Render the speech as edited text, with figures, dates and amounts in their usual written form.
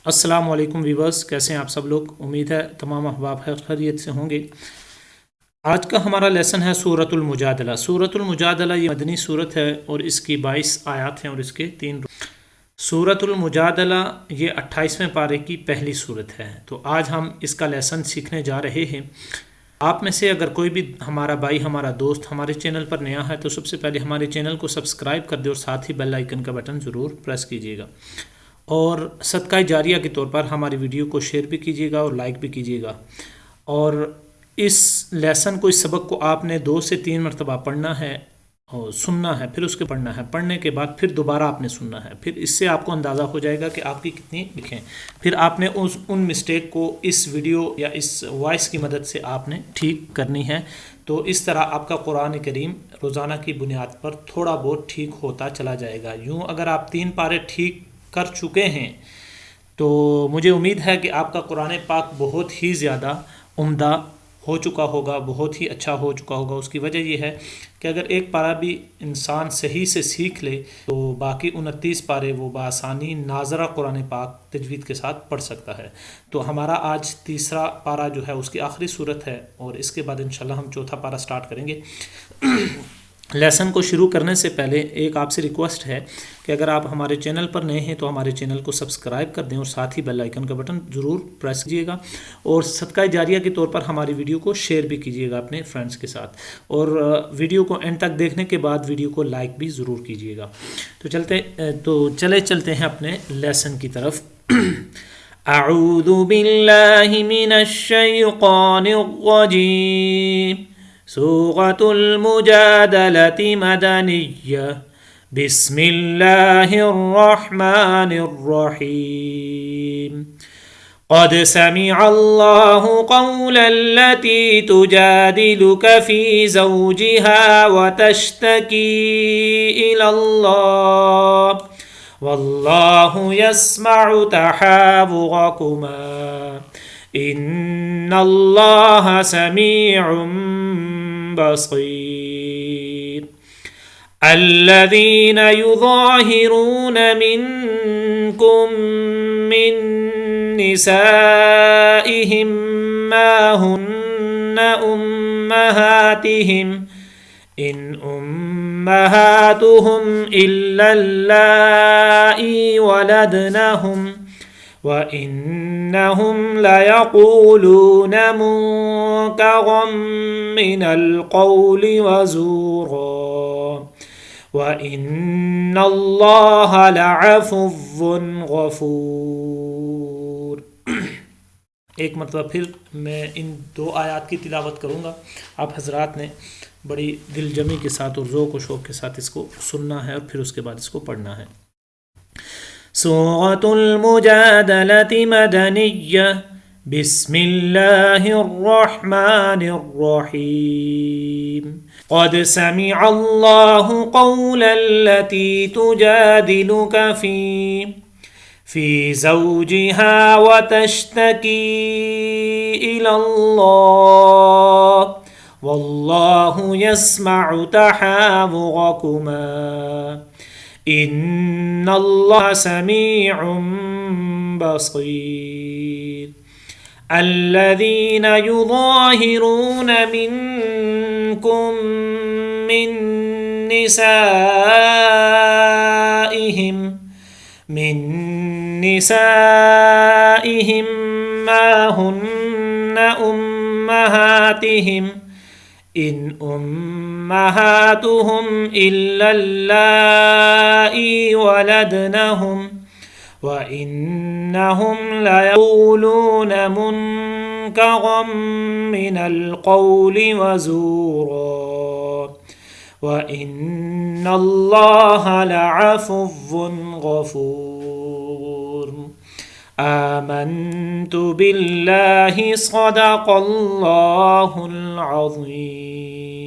अस्सलाम वालेकुम वीवर्स, कैसे हैं आप सब लोग। उम्मीद है तमाम अहबाब खैरियत से होंगे। आज का हमारा लेसन है सूरतुल मुजादला। सूरतुल मुजादला ये मदनी सूरत है और इसकी 22 आयत हैं और इसके 3 सूरतुल मुजादला ये 28वें पारे की पहली सूरत है। तो आज हम इसका लेसन सीखने जा रहे हैं। आप में से अगर कोई भी हमारा भाई, हमारा दोस्त हमारे चैनल पर नया है तो सबसे पहले हमारे चैनल को सब्सक्राइब कर दे और साथ ही बेल आइकन का बटन ज़रूर प्रेस कीजिएगा। और सदका जारिया के तौर पर हमारी वीडियो को शेयर भी कीजिएगा और लाइक भी कीजिएगा। और इस लेसन को, इस सबक को आपने 2 से 3 मरतबा पढ़ना है और सुनना है, फिर उसके पढ़ना है, पढ़ने के बाद फिर दोबारा आपने सुनना है। फिर इससे आपको अंदाज़ा हो जाएगा कि आपकी कितनी लिखें। फिर आपने उन मिस्टेक को इस वीडियो या इस वॉइस की मदद से आपने ठीक करनी है। तो इस तरह आपका कुरान करीम रोज़ाना की बुनियाद पर थोड़ा बहुत ठीक होता चला जाएगा। यूँ अगर आप 3 पारे ठीक कर चुके हैं तो मुझे उम्मीद है कि आपका कुरान पाक बहुत ही ज़्यादा उम्दा हो चुका होगा, बहुत ही अच्छा हो चुका होगा। उसकी वजह यह है कि अगर एक पारा भी इंसान सही से सीख ले तो बाकी 29 पारे वो बआसानी नाजरा कुरान पाक तजवीद के साथ पढ़ सकता है। तो हमारा आज तीसरा पारा जो है उसकी आखिरी सूरत है और इसके बाद इंशाल्लाह हम चौथा पारा स्टार्ट करेंगे। लेसन को शुरू करने से पहले एक आपसे रिक्वेस्ट है कि अगर आप हमारे चैनल पर नए हैं तो हमारे चैनल को सब्सक्राइब कर दें और साथ ही बेल आइकन का बटन ज़रूर प्रेस कीजिएगा। और सदका जारिया के तौर पर हमारी वीडियो को शेयर भी कीजिएगा अपने फ्रेंड्स के साथ। और वीडियो को एंड तक देखने के बाद वीडियो को लाइक भी ज़रूर कीजिएगा। तो चलते हैं अपने लेसन की तरफ। अऊज़ु बिल्लाहि मिनश शैतानिर रजीम। सूरतुल मुजादलति मदनिय्या। बिस्मिल्लाहिर रहमानिर रहीम। क़द समिअल्लाहु क़ौलल्लती तुजादिलुक फ़ी ज़ौजिहा व तश्तकी इलल्लाह वल्लाहु यस्मअु तहावुरकुमा इन्नल्लाह समीउम बसीर। الذين يظاهرون منكم من نسائهم ما هن أمهاتهم إن أمهاتهم إلا اللائي ولدنهم وإنهم ليقولون منكرا من القول وزورا وإن الله لعفو गफूर। एक मरतबा फिर मैं इन 2 आयत की तिलावत करूँगा। आप हजरात ने बड़ी दिलजमी के साथ और ज़ौक़ व शौक़ के साथ इसको सुनना है और फिर उसके बाद इसको पढ़ना है। सूरतुल मुजादलति मदनिय्या। बिस्मिल्लाहिर रहमानिर रहीम। क़द समिअल्लाहु क़ौलल्लती तुजादिलुक फ़ी ज़ौजिहा व तश्तकी इलल्लाह वल्लाहु यस्मअु तहावुरकुमा इन्नल्लाह समीउम बसीर। الذين يظاهرون منكم من نسائهم ما هن أمهاتهم إن أمهاتهم إلا اللائي ولدنهم وإنهم ليقولون منكرا من القول وزورا وإن الله لعفو غفور। آمنت بالله صدق الله العظيم।